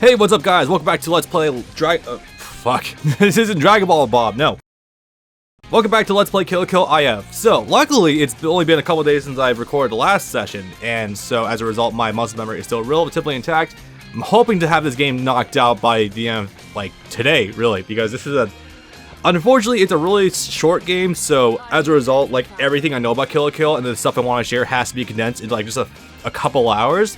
Hey, what's up, guys? Welcome back to Let's Play fuck. This isn't Dragon Ball Bob, no. Welcome back to Let's Play Kill la Kill IF. So, luckily, it's only been a couple days since I've recorded the last session, and so as a result, my muscle memory is still relatively intact. I'm hoping to have this game knocked out by the end, like, today, really, because this is unfortunately, it's a really short game, so as a result, like, everything I know about Kill la Kill and the stuff I want to share has to be condensed into, like, just a couple hours.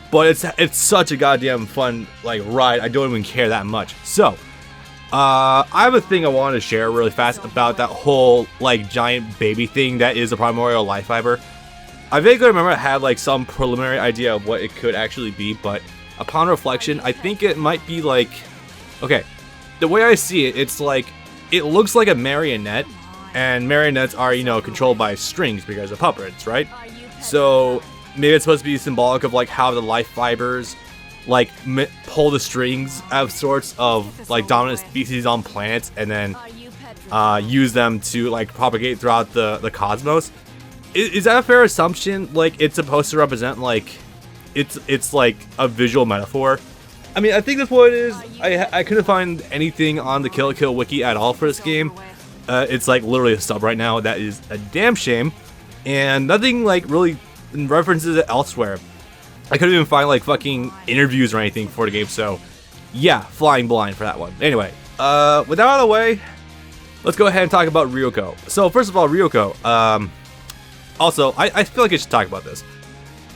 But it's such a goddamn fun, like, ride, I don't even care that much. So, I have a thing I want to share really fast about that whole, like, giant baby thing that is a primordial life fiber. I vaguely remember I had, like, some preliminary idea of what it could actually be, but upon reflection, I think it might be, like, okay, the way I see it, it's like, it looks like a marionette, and marionettes are, you know, controlled by strings because of puppets, right? So maybe it's supposed to be symbolic of, like, how the life fibers, like, pull the strings of sorts of, like, dominant species on planets and then use them to, like, propagate throughout the cosmos. Is that a fair assumption? Like, it's supposed to represent, like, it's like a visual metaphor? I mean, I think that's what it is. I couldn't find anything on the Kill la Kill wiki at all for this game. It's, like, literally a sub right now. That is a damn shame. And nothing, like, really references it elsewhere. I couldn't even find, like, fucking interviews or anything for the game, so yeah, flying blind for that one. Anyway, with that out of the way, let's go ahead and talk about Ryuko. So first of all, Ryuko, also, I feel like I should talk about this.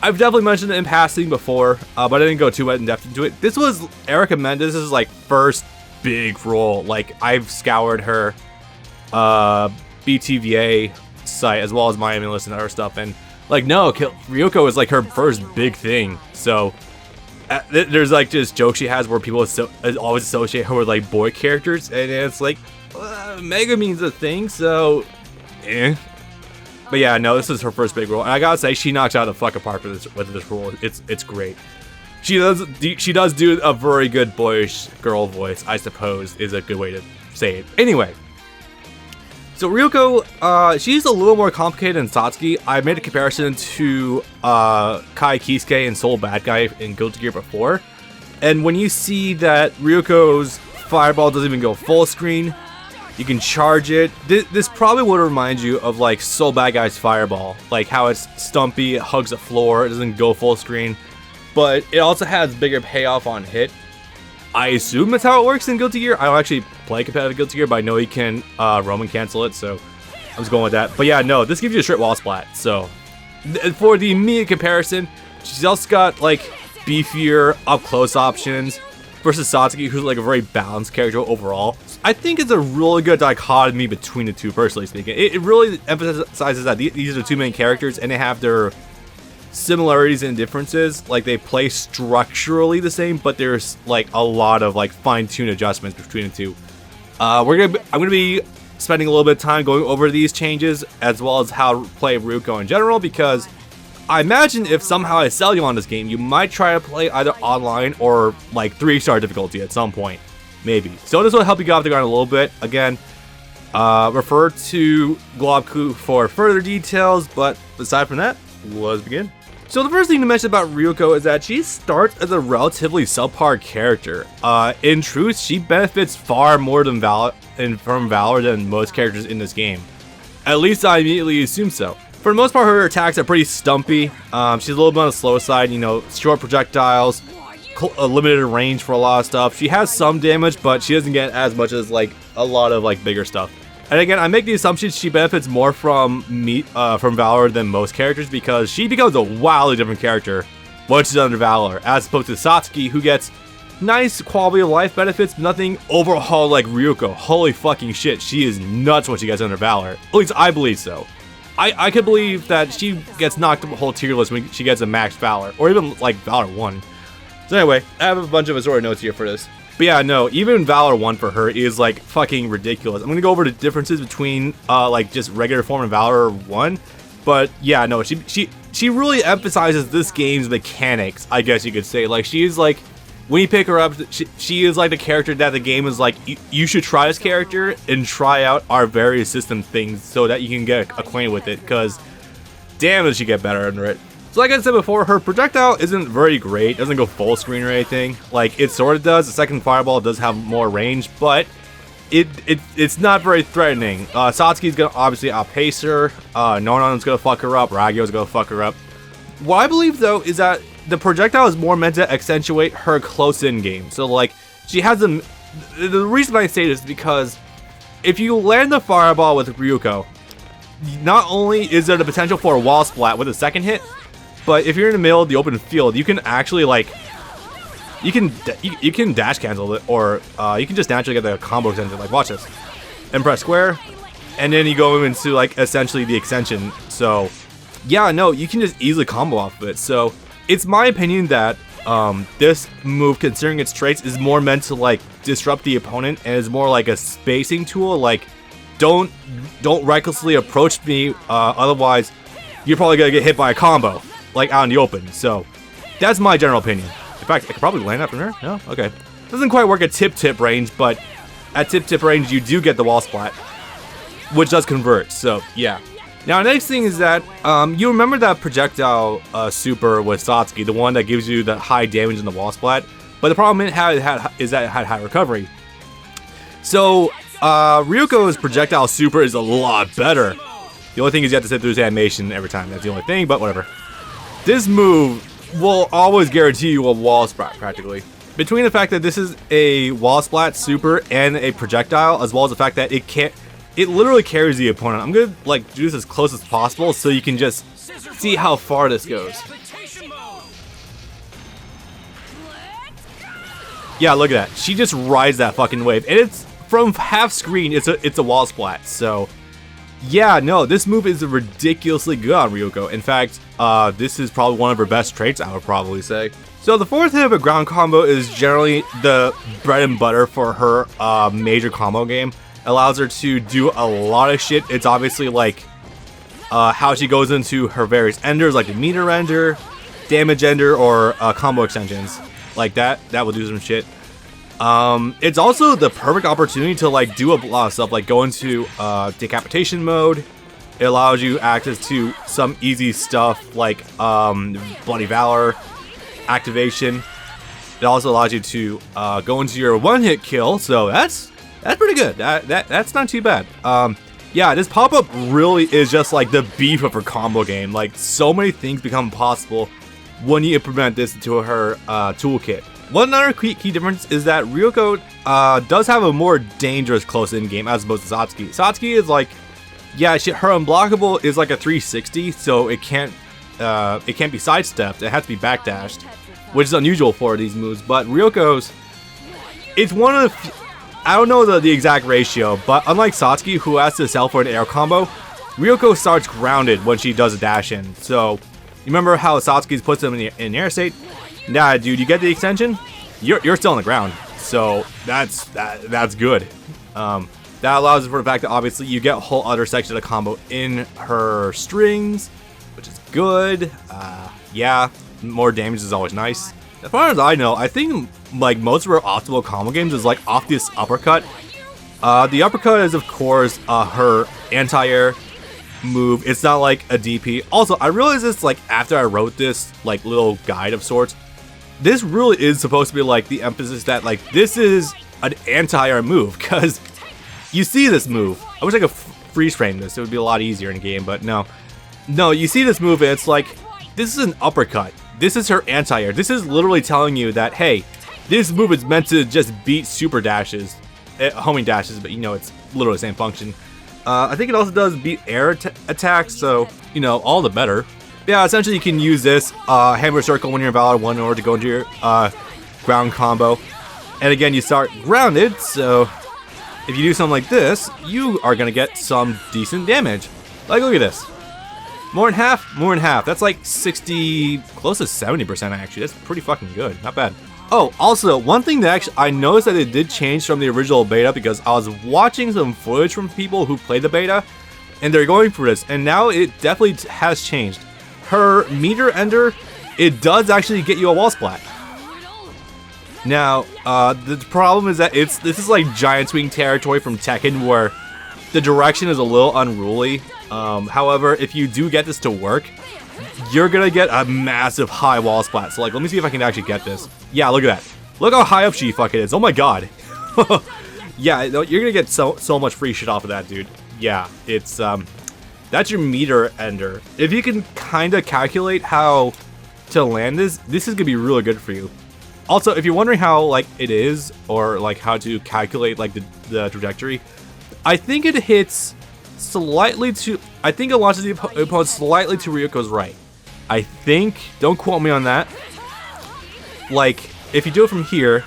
I've definitely mentioned it in passing before, but I didn't go too in depth into it. This was Erica Mendez's, like, first big role. Like, I've scoured her BTVA site as well as Miami List and other stuff, and like, no, Ryuko is, like, her first big thing. So there's, like, just jokes she has where people always associate her with, like, boy characters, and it's like, Mega means a thing, so eh. But yeah, no, this is her first big role, and I gotta say, she knocks out the fuck apart with this role. It's great. She does do a very good boyish girl voice, I suppose, is a good way to say it. Anyway. So Ryuko, she's a little more complicated than Satsuki. I made a comparison to Kai Kisuke and Soul Bad Guy in Guilty Gear before. And when you see that Ryuko's fireball doesn't even go full screen, you can charge it. This probably would remind you of, like, Soul Bad Guy's fireball. Like how it's stumpy, it hugs the floor, it doesn't go full screen. But it also has bigger payoff on hit. I assume that's how it works in Guilty Gear. I don't actually play competitive Guilty Gear, but I know you can Roman cancel it, so I was going with that. But yeah, no, this gives you a straight wall splat. So for the immediate comparison, she's also got, like, beefier up-close options versus Satsuki, who's, like, a very balanced character overall. I think it's a really good dichotomy between the two, personally speaking. It really emphasizes that these are the two main characters, and they have their similarities and differences. Like, they play structurally the same, but there's, like, a lot of, like, fine-tuned adjustments between the two. I'm gonna be spending a little bit of time going over these changes as well as how to play Ryuko in general, because I imagine if somehow I sell you on this game, you might try to play either online or, like, 3-star difficulty at some point, maybe. So this will help you get off the ground a little bit. Again, refer to Globku for further details, but aside from that, let's begin. So the first thing to mention about Ryuko is that she starts as a relatively subpar character. In truth, she benefits far more from Valor than most characters in this game. At least I immediately assume so. For the most part, her attacks are pretty stumpy. She's a little bit on the slow side, you know, short projectiles, a limited range for a lot of stuff. She has some damage, but she doesn't get as much as, like, a lot of, like, bigger stuff. And again, I make the assumption she benefits more from Valor than most characters, because she becomes a wildly different character once she's under Valor, as opposed to Satsuki, who gets nice quality of life benefits, but nothing overhaul like Ryuko. Holy fucking shit, she is nuts when she gets under Valor. At least I believe so. I could believe that she gets knocked up a whole tier list when she gets a max Valor, or even, like, Valor 1. So anyway, I have a bunch of assorted notes here for this. But yeah, no, even Valor 1 for her is, like, fucking ridiculous. I'm gonna go over the differences between, like, just regular form and Valor 1. But yeah, no, she really emphasizes this game's mechanics, I guess you could say. Like, she is, like, when you pick her up, she is, like, the character that the game is like, you should try this character and try out our various system things so that you can get acquainted with it, because damn does she get better under it. So like I said before, her projectile isn't very great, doesn't go full screen or anything. Like, it sort of does. The second fireball does have more range, but it's not very threatening. Satsuki's gonna obviously outpace her, Nonon's gonna fuck her up, Ragyo's gonna fuck her up. What I believe though is that the projectile is more meant to accentuate her close-in game. So like, she has the reason I say this is because if you land the fireball with Ryuko, not only is there the potential for a wall splat with a second hit, but if you're in the middle of the open field, you can actually like, you can dash cancel it, or you can just naturally get the combo extension. Like, watch this, and press square, and then you go into like essentially the extension. So yeah, no, you can just easily combo off of it. So it's my opinion that this move, considering its traits, is more meant to like disrupt the opponent and is more like a spacing tool. Like, don't recklessly approach me, otherwise you're probably gonna get hit by a combo like out in the open. So that's my general opinion. In fact, I could probably land up from here. No? Okay. Doesn't quite work at tip range, but at tip range you do get the wall splat, which does convert. So yeah. Now, the next thing is that you remember that projectile super with Satsuki, the one that gives you the high damage in the wall splat, but the problem is that it had high recovery. So Ryuko's projectile super is a lot better. The only thing is you have to sit through his animation every time. That's the only thing, but whatever. This move will always guarantee you a wall splat practically. Between the fact that this is a wall splat super and a projectile, as well as the fact that it literally carries the opponent. I'm gonna like do this as close as possible so you can just see how far this goes. Yeah, look at that. She just rides that fucking wave, and it's from half screen. It's a wall splat. So yeah, no, this move is ridiculously good on Ryuko. In fact, this is probably one of her best traits, I would probably say. So the fourth hit of a ground combo is generally the bread and butter for her major combo game. Allows her to do a lot of shit. It's obviously like how she goes into her various enders, like the meter ender, damage ender, or combo extensions. Like that will do some shit. It's also the perfect opportunity to like do a lot of stuff, like go into Decapitation Mode. It allows you access to some easy stuff like Bloody Valor activation. It also allows you to go into your one-hit kill, so that's pretty good. That's not too bad. Yeah, this pop-up really is just like the beef of her combo game. Like, so many things become possible when you implement this into her toolkit. One other key difference is that Ryuko does have a more dangerous close-in game as opposed to Satsuki. Satsuki is like, yeah, her unblockable is like a 360, so it can't be sidestepped. It has to be backdashed, which is unusual for these moves. But Ryuko's, it's one of the, I don't know the exact ratio, but unlike Satsuki, who has to sell for an air combo, Ryuko starts grounded when she does a dash in. So, you remember how Satsuki puts them in air state? Nah, dude, you get the extension, you're still on the ground. So that's good. That allows for the fact that obviously you get a whole other section of the combo in her strings, which is good. Yeah, more damage is always nice. As far as I know, I think like most of her optimal combo games is like off this uppercut. The uppercut is of course her anti-air move. It's not like a DP. Also, I realized this like after I wrote this like little guide of sorts. This really is supposed to be like the emphasis that like this is an anti-air move, because you see this move. I wish I could freeze frame this. It would be a lot easier in the game, but no. No, you see this move and it's like, this is an uppercut. This is her anti-air. This is literally telling you that, hey, this move is meant to just beat super dashes, homing dashes, but you know, it's literally the same function. I think it also does beat air attacks, so, you know, all the better. Yeah, essentially you can use this hammer circle when you're in Valor 1 in order to go into your ground combo. And again, you start grounded, so if you do something like this, you are going to get some decent damage. Like, look at this. More than half. That's like 60, close to 70% actually. That's pretty fucking good. Not bad. Oh, also, one thing that actually, I noticed that it did change from the original beta because I was watching some footage from people who played the beta, and they're going through this, and now it definitely has changed. Her meter ender, it does actually get you a wall splat. Now, the problem is that this is like giant swing territory from Tekken where the direction is a little unruly. However, if you do get this to work, you're gonna get a massive high wall splat. So like, let me see if I can actually get this. Yeah, look at that. Look how high up she fucking is. Oh my god. Yeah, you're gonna get so much free shit off of that, dude. Yeah, it's that's your meter ender. If you can kind of calculate how to land this is gonna be really good for you. Also, if you're wondering how like it is, or like how to calculate like the trajectory, I think it hits slightly to. I think it launches the opponent slightly to Ryuko's right. I think. Don't quote me on that. Like, if you do it from here,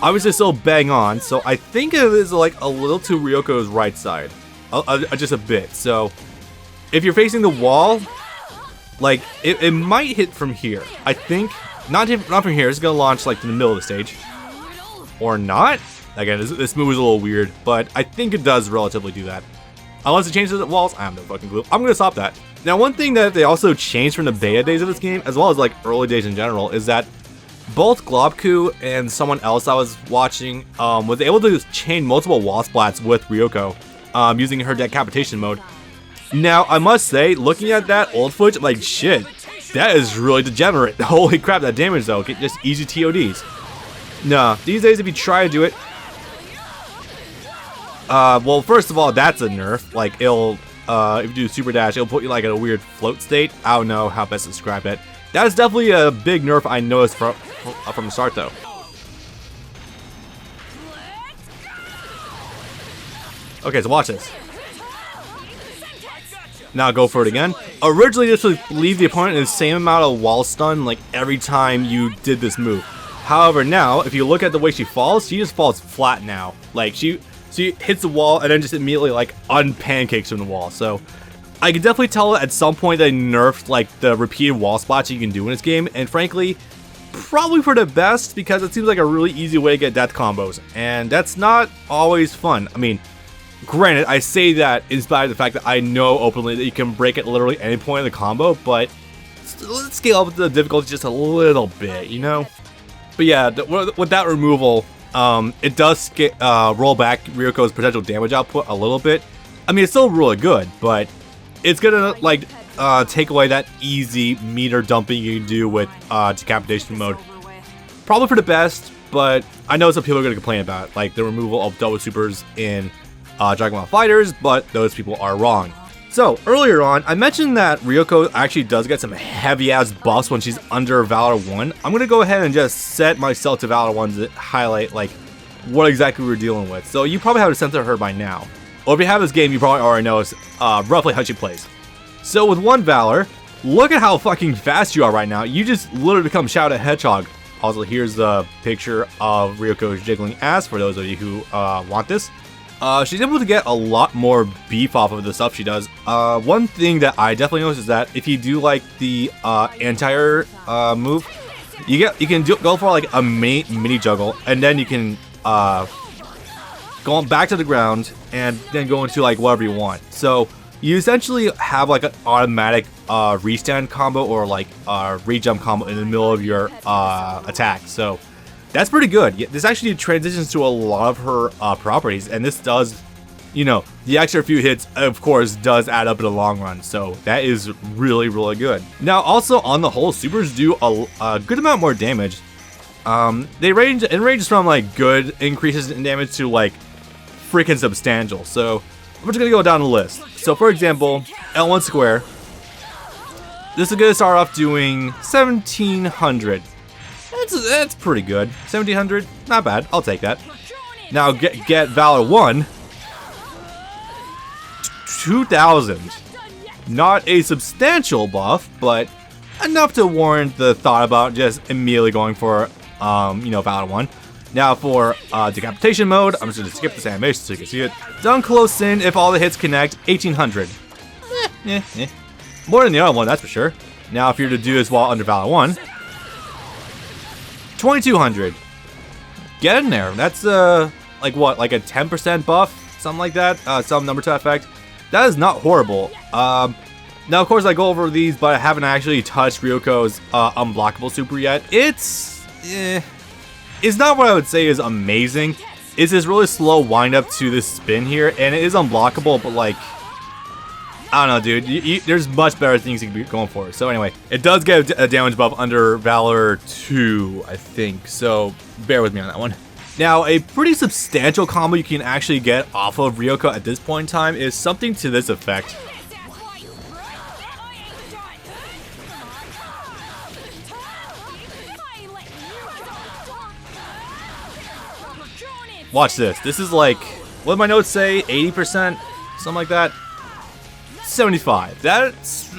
obviously still bang on. So I think it is like a little to Ryuko's right side, just a bit. So if you're facing the wall, like it might hit from here. I think not from here. It's gonna launch like in the middle of the stage, or not. Again, this move is a little weird, but I think it does relatively do that. Unless it changes the walls, I have no fucking clue. I'm gonna stop that. Now, one thing that they also changed from the beta days of this game, as well as like early days in general, is that both Globku and someone else I was watching was able to chain multiple wall splats with Ryuko using her Decapitation Mode. Now, I must say, looking at that old footage, I'm like, shit, that is really degenerate. Holy crap, that damage though, just easy TODs. Nah, these days if you try to do it, well, first of all, that's a nerf. Like, it'll, if you do super dash, it'll put you like in a weird float state. I don't know how best to describe it. That is definitely a big nerf I noticed from the start, though. Okay, so watch this. Now go for it again. Originally, this would leave the opponent in the same amount of wall stun like every time you did this move. However, now, if you look at the way she falls, she just falls flat now. Like, she hits the wall and then just immediately like unpancakes from the wall. So I can definitely tell at some point they nerfed like the repeated wall spots you can do in this game, and frankly, probably for the best, because it seems like a really easy way to get death combos, and that's not always fun. I mean, granted, I say that in spite of the fact that I know openly that you can break at literally any point in the combo, but let's scale up the difficulty just a little bit, you know? But yeah, with that removal, it does roll back Ryuko's potential damage output a little bit. I mean, it's still really good, but it's gonna like take away that easy meter dumping you can do with Decapitation Mode. Probably for the best, but I know some people are gonna complain about it, like the removal of double supers in Dragon Ball Fighters, but those people are wrong. So, earlier on, I mentioned that Ryuko actually does get some heavy-ass buffs when she's under Valor 1. I'm going to go ahead and just set myself to Valor 1 to highlight, like, what exactly we're dealing with. So, you probably have a sense of her by now. Or if you have this game, you probably already know roughly how she plays. So, with 1 Valor, look at how fucking fast you are right now. You just literally become Shadow Hedgehog. Also, here's the picture of Ryuko's jiggling ass for those of you who want this. She's able to get a lot more beef off of the stuff she does. One thing that I definitely noticed is that if you do like the entire move, you can go for like a mini juggle, and then you can go back to the ground and then go into like whatever you want. So you essentially have like an automatic restand combo or like re-jump combo in the middle of your attack. So that's pretty good. This actually transitions to a lot of her properties, and this does, you know, the extra few hits, of course, does add up in the long run. So that is really, really good. Now, also on the whole, supers do a good amount more damage. It ranges from like good increases in damage to like freaking substantial. So we're just gonna go down the list. So for example, L1 square. This is gonna start off doing 1700. That's pretty good. 1700, not bad. I'll take that. Now get Valor 1. 2000. Not a substantial buff, but enough to warrant the thought about just immediately going for you know, Valor 1. Now for Decapitation Mode, I'm just gonna skip this animation so you can see it. Done close in if all the hits connect, 1800. More than the other one, that's for sure. Now if you're to do this while under Valor 1, 2200. Get in there. That's like what, like a 10% buff, something like that. Some number to that effect. That is not horrible. Now of course I go over these, but I haven't actually touched Ryuko's unblockable super yet. It's not what I would say is amazing. It's this really slow wind up to this spin here, and it is unblockable, but like I don't know, dude. There's much better things you can be going for. So anyway, it does get a damage buff under Valor 2, I think. So bear with me on that one. Now, a pretty substantial combo you can actually get off of Ryuko at this point in time is something to this effect. Watch this. This is like, what did my notes say? 80%? Something like that? 75. That's...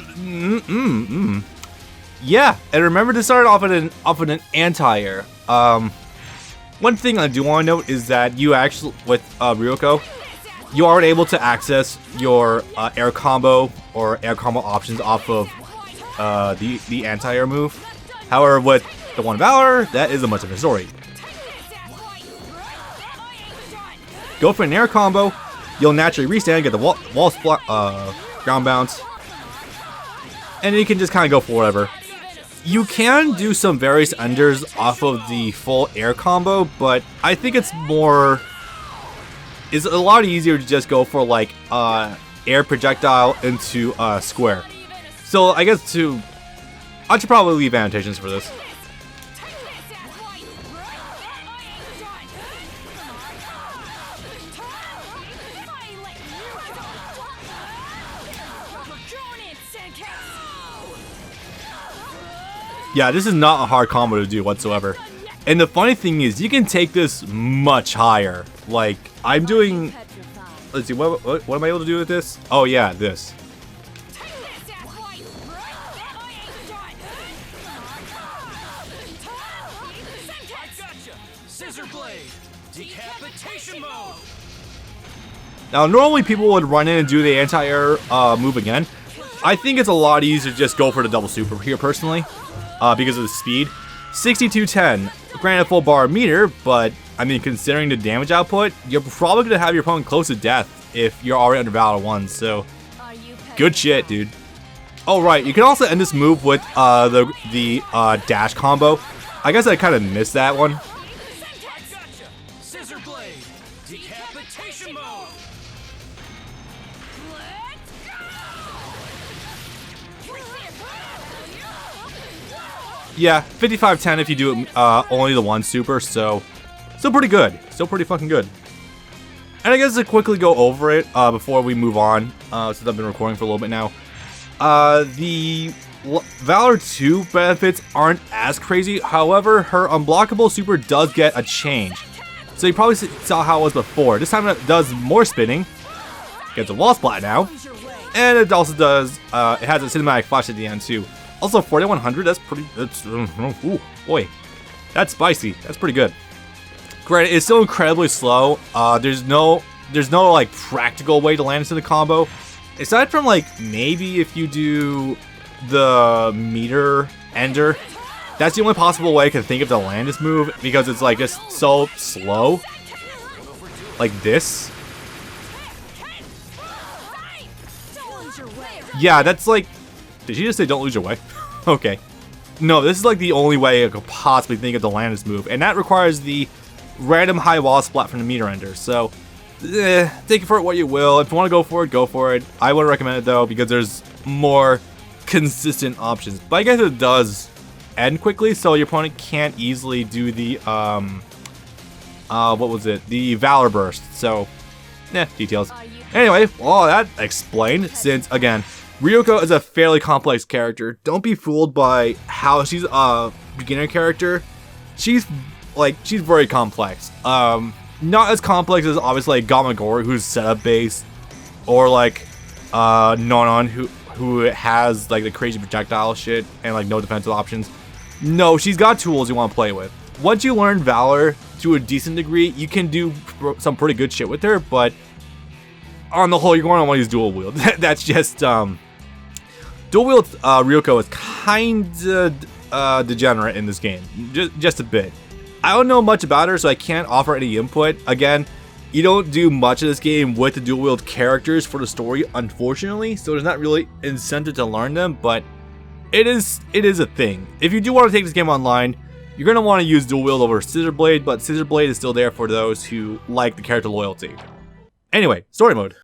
Yeah, and remember to start off at an anti-air. One thing I do want to note is that you actually, with Ryuko, you aren't able to access your air combo or air combo options off of the anti-air move. However, with the one Valor, that is a much of a story. Go for an air combo, you'll naturally restand, get the wall splat, ground bounce, and then you can just kind of go for whatever. You can do some various unders off of the full air combo, but I think it's a lot easier to just go for like air projectile into square. So I guess I should probably leave annotations for this. Yeah, this is not a hard combo to do whatsoever. And the funny thing is, you can take this much higher. Like, I'm doing... Let's see, what am I able to do with this? Oh yeah, this. Decapitation Mode. Now, normally people would run in and do the anti-air move again. I think it's a lot easier to just go for the double super here, personally. Because of the speed. 6210, granted full bar meter, but I mean, considering the damage output, you're probably gonna have your opponent close to death if you're already under Valor 1, so good shit, dude. Oh right, you can also end this move with the dash combo. I guess I kind of missed that one. Decapitation Mode. Yeah, 55-10 if you do only the one super, so still pretty good. Still pretty fucking good. And I guess to quickly go over it before we move on, since I've been recording for a little bit now. The Valor 2 benefits aren't as crazy, however, her unblockable super does get a change. So you probably saw how it was before. This time it does more spinning, gets a wall splat now, and it also does, it has a cinematic flash at the end too. Also, 4100, ooh, boy, that's spicy. That's pretty good. Granted, it's still incredibly slow. There's no like practical way to land into the combo. Aside from like maybe if you do the meter ender, that's the only possible way I can think of to land this move because it's like just so slow. Like this. Yeah, that's like... Did she just say don't lose your way? Okay. No, this is like the only way I could possibly think of to land this move. And that requires the random high wall splat from the meter ender. So, take it for it what you will. If you want to go for it, go for it. I wouldn't recommend it though because there's more consistent options. But I guess it does end quickly, so your opponent can't easily do the, what was it? The Valor Burst. So, details. Anyway, all that explained, since, again, Ryuko is a fairly complex character. Don't be fooled by how she's a beginner character. She's very complex. Not as complex as obviously like Gamagori, who's setup based, or like Nonon, who has like the crazy projectile shit and like no defensive options. No, she's got tools you want to play with. Once you learn Valor to a decent degree, you can do some pretty good shit with her, but on the whole, you're going to want to use dual wield. That's just dual wield Ryuko is kinda degenerate in this game, just a bit. I don't know much about her, so I can't offer any input. Again, you don't do much of this game with the dual wield characters for the story, unfortunately, so there's not really incentive to learn them, but it is a thing. If you do want to take this game online, you're going to want to use dual wield over Scissor Blade, but Scissor Blade is still there for those who like the character loyalty. Anyway, story mode.